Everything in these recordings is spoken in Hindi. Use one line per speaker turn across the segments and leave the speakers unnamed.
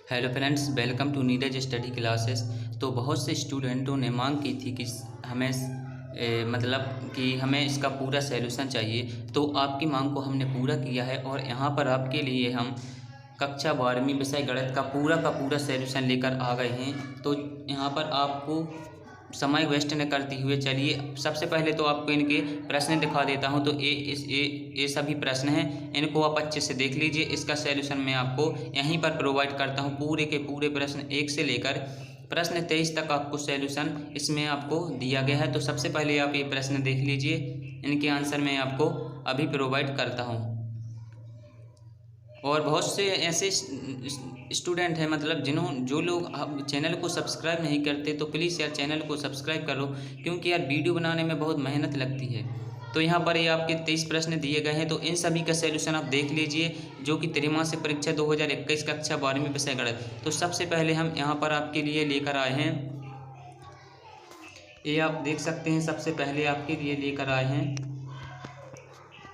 Hello friends, welcome to Neeraj study classes. तो बहुत से स्टूडेंटों ने मांग की थी कि हमें मतलब कि हमें इसका पूरा सॉल्यूशन चाहिए। तो आपकी मांग को हमने पूरा किया है और यहाँ पर आपके लिए हम कक्षा 12वीं विषय गणित का पूरा सॉल्यूशन लेकर आ गए हैं। तो यहाँ पर आपको समय वेस्ट न करते हुए चलिए सबसे पहले तो आपको इनके प्रश्न दिखा देता हूं। तो ये सभी प्रश्न हैं, इनको आप अच्छे से देख लीजिए। इसका सॉल्यूशन मैं आपको यहीं पर प्रोवाइड करता हूं। पूरे के पूरे प्रश्न 1 से लेकर प्रश्न 23 तक आपको सॉल्यूशन इसमें आपको दिया गया है। तो सबसे पहले आप ये प्रश्न देख लीजिए, इनके आंसर मैं आपको अभी प्रोवाइड करता हूँ। और बहुत से ऐसे स्टूडेंट हैं, मतलब जो लोग चैनल को सब्सक्राइब नहीं करते, तो प्लीज़ यार चैनल को सब्सक्राइब करो, क्योंकि यार वीडियो बनाने में बहुत मेहनत लगती है। तो यहाँ पर ये आपके 23 प्रश्न दिए गए हैं, तो इन सभी का सॉल्यूशन आप देख लीजिए, जो कि त्रैमासिक परीक्षा 2021 कक्षा 12वीं विषय गणित। तो सबसे पहले हम यहाँ पर आपके लिए लेकर आए हैं, ये आप देख सकते हैं। सबसे पहले आपके लिए लेकर आए हैं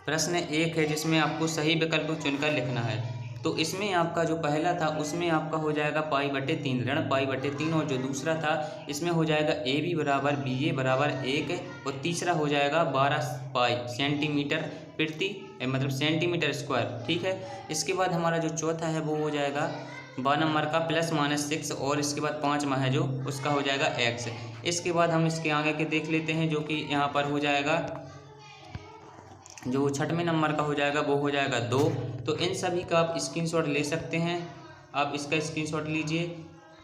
प्रश्न 1 है, जिसमें आपको सही विकल्प चुनकर लिखना है। तो इसमें आपका जो पहला था उसमें आपका हो जाएगा पाई/3 ऋण पाई/3, और जो दूसरा था इसमें हो जाएगा AB बराबर BA बराबर 1, और तीसरा हो जाएगा 12 पाई सेंटीमीटर प्रति मतलब सेंटीमीटर स्क्वायर। ठीक है। इसके बाद हमारा जो चौथा है वो हो जाएगा 12 नंबर का +-6, और इसके बाद 5वां है जो उसका हो जाएगा x। इसके बाद हम इसके आगे के देख लेते हैं, जो कि यहाँ पर हो जाएगा जो 6वें नंबर का हो जाएगा वो हो जाएगा 2। तो इन सभी का आप स्क्रीनशॉट ले सकते हैं, आप इसका स्क्रीनशॉट लीजिए।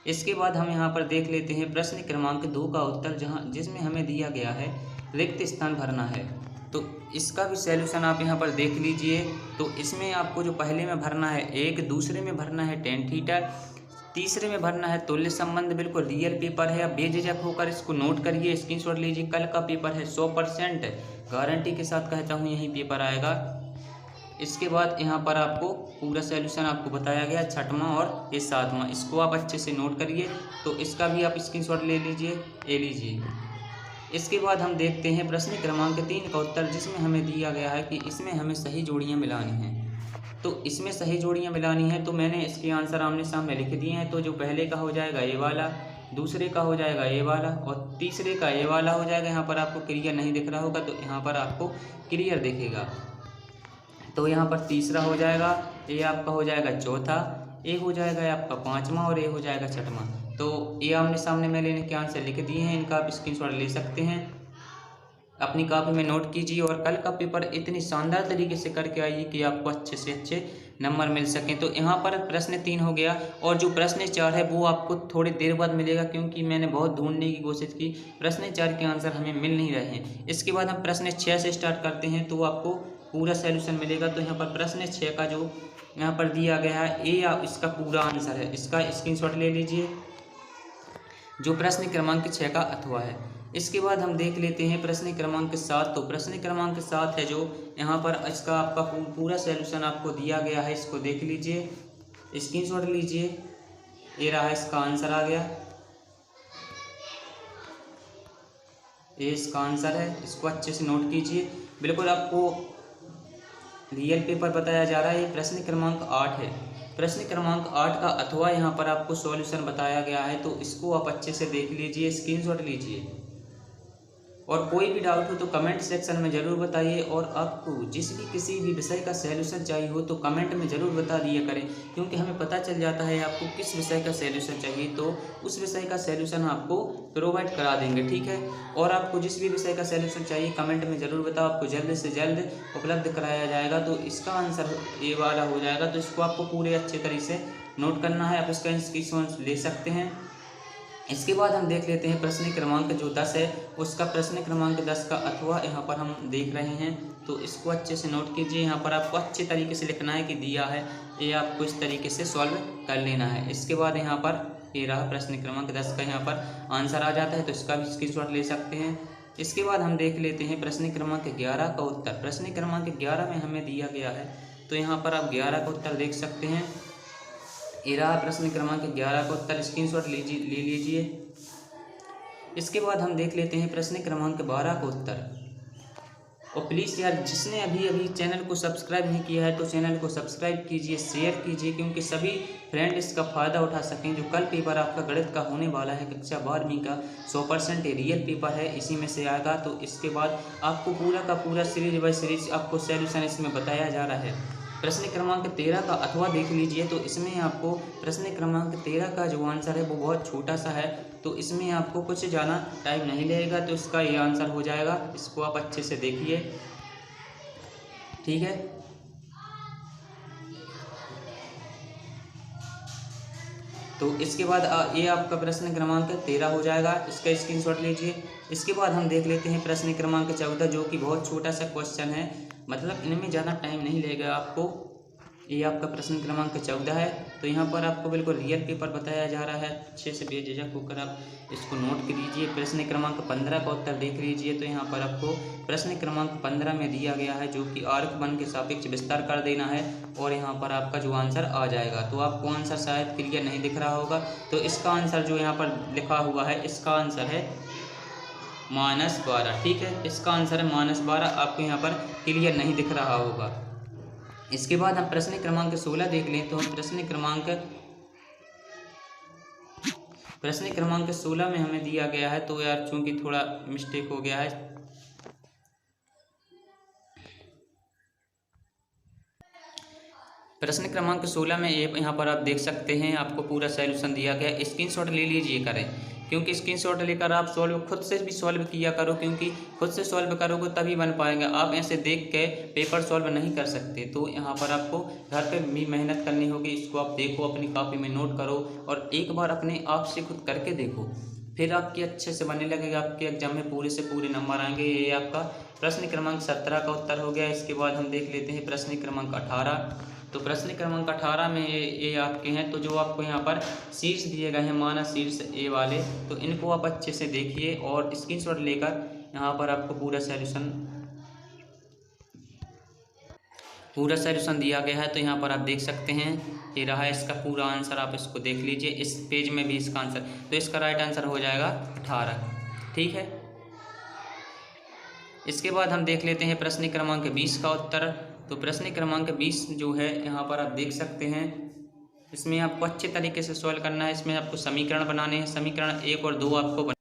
इसके बाद हम यहाँ पर देख लेते हैं प्रश्न क्रमांक 2 का उत्तर, जिसमें हमें दिया गया है रिक्त स्थान भरना है। तो इसका भी सॉल्यूशन आप यहाँ पर देख लीजिए। तो इसमें आपको जो पहले में भरना है 1, दूसरे में भरना है tan थीटा, तीसरे में भरना है तुल्य संबंध। बिल्कुल रियल पेपर है, आप बेझिझक होकर इसको नोट करिए, स्क्रीनशॉट लीजिए। कल का पेपर है, 100% गारंटी के साथ कहता हूँ यही पेपर आएगा। इसके बाद यहाँ पर आपको पूरा सॉल्यूशन आपको बताया गया, 6वां और ये 7वां, इसको आप अच्छे से नोट करिए। तो इसका भी आप स्क्रीनशॉट ले लीजिए, ले लीजिए। इसके बाद हम देखते हैं प्रश्न क्रमांक 3 का उत्तर, जिसमें हमें दिया गया है कि इसमें हमें सही जोड़ियाँ मिलानी हैं। तो इसमें सही जोड़ियाँ मिलानी है, तो मैंने इसके आंसर आमने सामने लिख दिए हैं। तो जो पहले का हो जाएगा ये वाला, दूसरे का हो जाएगा ये वाला, और तीसरे का ये वाला हो जाएगा। यहाँ पर आपको क्लियर नहीं दिख रहा होगा, तो यहाँ पर आपको क्लियर दिखेगा। तो यहाँ पर तीसरा हो जाएगा, ये आपका हो जाएगा चौथा, ये हो जाएगा आपका 5वां, और ये हो जाएगा 6वां। तो ये आमने सामने मैंने इनके आंसर लिख दिए हैं, इनका आप स्क्रीनशॉट ले सकते हैं, अपनी कॉपी में नोट कीजिए। और कल का पेपर इतनी शानदार तरीके से करके आइए कि आपको अच्छे से अच्छे नंबर मिल सकें। तो यहाँ पर प्रश्न 3 हो गया, और जो प्रश्न 4 है वो आपको थोड़ी देर बाद मिलेगा, क्योंकि मैंने बहुत ढूंढने की कोशिश की, प्रश्न 4 के आंसर हमें मिल नहीं रहे हैं। इसके बाद हम प्रश्न 6 से स्टार्ट करते हैं, तो आपको पूरा सॉल्यूशन मिलेगा। तो यहाँ पर प्रश्न 6 का जो यहाँ पर दिया गया है, ये इसका पूरा आंसर है, इसका स्क्रीनशॉट ले लीजिए, जो प्रश्न क्रमांक 6 का अथवा है। इसके बाद हम देख लेते हैं प्रश्न क्रमांक 7। तो प्रश्न क्रमांक 7 है, जो यहाँ पर इसका आपका पूरा सॉल्यूशन आपको दिया गया है, इसको देख लीजिए, स्क्रीनशॉट लीजिए। ये रहा, इसका आंसर आ गया, ये इसका आंसर है, इसको अच्छे से नोट कीजिए। बिल्कुल आपको रियल पेपर बताया जा रहा है। ये प्रश्न क्रमांक 8 है, प्रश्न क्रमांक 8 का अथवा यहाँ पर आपको सॉल्यूशन बताया गया है। तो इसको आप अच्छे से देख लीजिए, स्क्रीनशॉट लीजिए, और कोई भी डाउट हो तो कमेंट सेक्शन में ज़रूर बताइए। और आपको किसी भी विषय का सॉल्यूशन चाहिए हो तो कमेंट में ज़रूर बता दिया करें, क्योंकि हमें पता चल जाता है आपको किस विषय का सॉल्यूशन चाहिए, तो उस विषय का सॉल्यूशन आपको प्रोवाइड करा देंगे। ठीक है। और आपको जिस भी विषय का सॉल्यूशन चाहिए कमेंट में ज़रूर बताओ, आपको जल्द से जल्द उपलब्ध कराया जाएगा। तो इसका आंसर ये वाला हो जाएगा, तो इसको आपको पूरे अच्छे तरीके से नोट करना है, आप इसका स्क्रीनशॉट ले सकते हैं। इसके बाद हम देख लेते हैं प्रश्न क्रमांक जो 10 है, उसका प्रश्न क्रमांक 10 का अथवा यहाँ पर हम देख रहे हैं। तो इसको अच्छे से नोट कीजिए, यहाँ पर आपको अच्छे तरीके से लिखना है कि दिया है, ये आपको इस तरीके से सॉल्व कर लेना है। इसके बाद यहाँ पर ये रहा प्रश्न क्रमांक 10 का, यहाँ पर आंसर आ जाता है, तो इसका भी स्क्रीनशॉट ले सकते हैं। इसके बाद हम देख लेते हैं प्रश्न क्रमांक 11 का उत्तर। प्रश्न क्रमांक 11 में हमें दिया गया है, तो यहाँ पर आप 11 का उत्तर देख सकते हैं। ये रहा प्रश्न क्रमांक 11 का उत्तर, स्क्रीनशॉट ले लीजिए। इसके बाद हम देख लेते हैं प्रश्न क्रमांक 12 का उत्तर। और प्लीज़ यार जिसने अभी अभी चैनल को सब्सक्राइब नहीं किया है तो चैनल को सब्सक्राइब कीजिए, शेयर कीजिए, क्योंकि सभी फ्रेंड इसका फ़ायदा उठा सकें। जो कल पेपर आपका गणित का होने वाला है कक्षा 12वीं का 100% रियल पेपर है, इसी में से आएगा। तो इसके बाद आपको पूरा का पूरा सीरीज बाय सीरीज आपको सॉल्यूशन इसमें बताया जा रहा है। प्रश्न क्रमांक 13 का अथवा देख लीजिए, तो इसमें आपको प्रश्न क्रमांक 13 का जो आंसर है वो बहुत छोटा सा है, तो इसमें आपको कुछ ज़्यादा टाइम नहीं लगेगा, तो इसका ये आंसर हो जाएगा। इसको आप अच्छे से देखिए, ठीक है। तो इसके बाद ये आपका प्रश्न क्रमांक 13 हो जाएगा, इसका स्क्रीनशॉट लीजिए। इसके बाद हम देख लेते हैं प्रश्न क्रमांक 14, जो कि बहुत छोटा सा क्वेश्चन है, मतलब इनमें ज़्यादा टाइम नहीं लगेगा आपको। ये आपका प्रश्न क्रमांक 14 है। तो यहाँ पर आपको बिल्कुल रियल पेपर बताया जा रहा है, अच्छे से बेझिझक होकर आप इसको नोट कीजिए। प्रश्न क्रमांक 15 का उत्तर देख लीजिए, तो यहाँ पर आपको प्रश्न क्रमांक 15 में दिया गया है, जो कि आर्क 1 के सापेक्ष विस्तार कर देना है, और यहाँ पर आपका जो आंसर आ जाएगा। तो आपको आंसर शायद क्लियर नहीं दिख रहा होगा, तो इसका आंसर जो यहाँ पर लिखा हुआ है, इसका आंसर है -12, ठीक है। इसका आंसर है -12, आपको यहाँ पर क्लियर नहीं दिख रहा होगा। इसके बाद हम प्रश्न क्रमांक 16 देख लें, तो हम प्रश्न क्रमांक 16 में हमें दिया गया है, तो यार चूंकि थोड़ा मिस्टेक हो गया है, प्रश्न क्रमांक 16 में ये यहाँ पर आप देख सकते हैं, आपको पूरा सॉल्यूशन दिया गया है। स्क्रीनशॉट ले लीजिए करें, क्योंकि स्क्रीनशॉट लेकर आप खुद से भी सॉल्व किया करो, क्योंकि खुद से सॉल्व करोगे तभी बन पाएंगे। आप ऐसे देख के पेपर सॉल्व नहीं कर सकते, तो यहाँ पर आपको घर पे भी मेहनत करनी होगी। इसको आप देखो, अपनी कॉपी में नोट करो, और एक बार अपने आप से खुद करके देखो, फिर आपकी अच्छे से बनने लगेगा। आपके एग्जाम में पूरे से पूरे नंबर आएंगे। ये आपका प्रश्न क्रमांक 17 का उत्तर हो गया। इसके बाद हम देख लेते हैं प्रश्न क्रमांक 18। तो प्रश्न क्रमांक 18 में ये आपके हैं, तो जो आपको यहाँ पर शीर्ष दिए गए हैं, माना शीर्ष ए वाले, तो इनको आप अच्छे से देखिए और स्क्रीनशॉट लेकर यहाँ पर आपको पूरा सॉल्यूशन दिया गया है। तो यहाँ पर आप देख सकते हैं, ये रहा इसका पूरा आंसर, आप इसको देख लीजिए। इस पेज में भी इसका आंसर, तो इसका राइट आंसर हो जाएगा 18, ठीक है। इसके बाद हम देख लेते हैं प्रश्न क्रमांक 20 का उत्तर। तो प्रश्न क्रमांक 20 जो है यहाँ पर आप देख सकते हैं, इसमें आपको अच्छे तरीके से सॉल्व करना है। इसमें आपको समीकरण बनाने हैं, समीकरण 1 और 2 आपको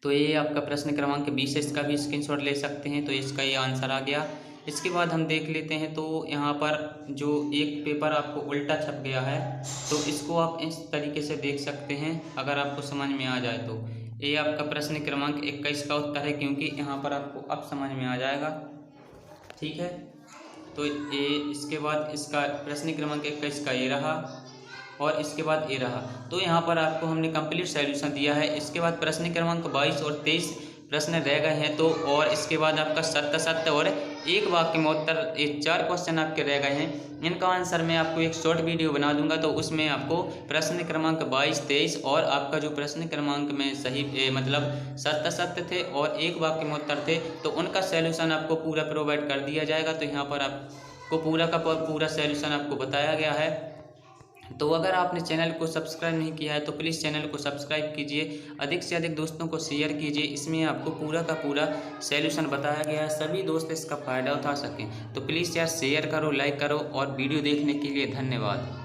तो ये आपका प्रश्न क्रमांक 20 है, इसका भी स्क्रीनशॉट ले सकते हैं। तो इसका ये आंसर आ गया। इसके बाद हम देख लेते हैं, तो यहाँ पर जो एक पेपर आपको उल्टा छप गया है, तो इसको आप इस तरीके से देख सकते हैं, अगर आपको समझ में आ जाए तो। ये आपका प्रश्न क्रमांक 21 का उत्तर है, क्योंकि यहाँ पर आपको अब समझ में आ जाएगा, ठीक है। तो ये इसके बाद इसका प्रश्न क्रमांक 21 का ये रहा, और इसके बाद ये रहा। तो यहाँ पर आपको हमने कंप्लीट सॉल्यूशन दिया है। इसके बाद प्रश्न क्रमांक 22 और 23 प्रश्न रह गए हैं, तो और इसके बाद आपका 7 और एक वाक्य में उत्तर, ये 4 क्वेश्चन आपके रह गए हैं। इनका आंसर मैं आपको एक शॉर्ट वीडियो बना दूंगा, तो उसमें आपको प्रश्न क्रमांक 22, 23 और आपका जो प्रश्न क्रमांक में सही मतलब 7 थे और एक वाक्य में उत्तर थे, तो उनका सॉल्यूशन आपको पूरा प्रोवाइड कर दिया जाएगा। तो यहाँ पर आपको पूरा का पूरा सॉल्यूशन आपको बताया गया है। तो अगर आपने चैनल को सब्सक्राइब नहीं किया है तो प्लीज़ चैनल को सब्सक्राइब कीजिए, अधिक से अधिक दोस्तों को शेयर कीजिए। इसमें आपको पूरा का पूरा सॉल्यूशन बताया गया है, सभी दोस्त इसका फ़ायदा उठा सकें। तो प्लीज़ यार शेयर करो, लाइक करो, और वीडियो देखने के लिए धन्यवाद।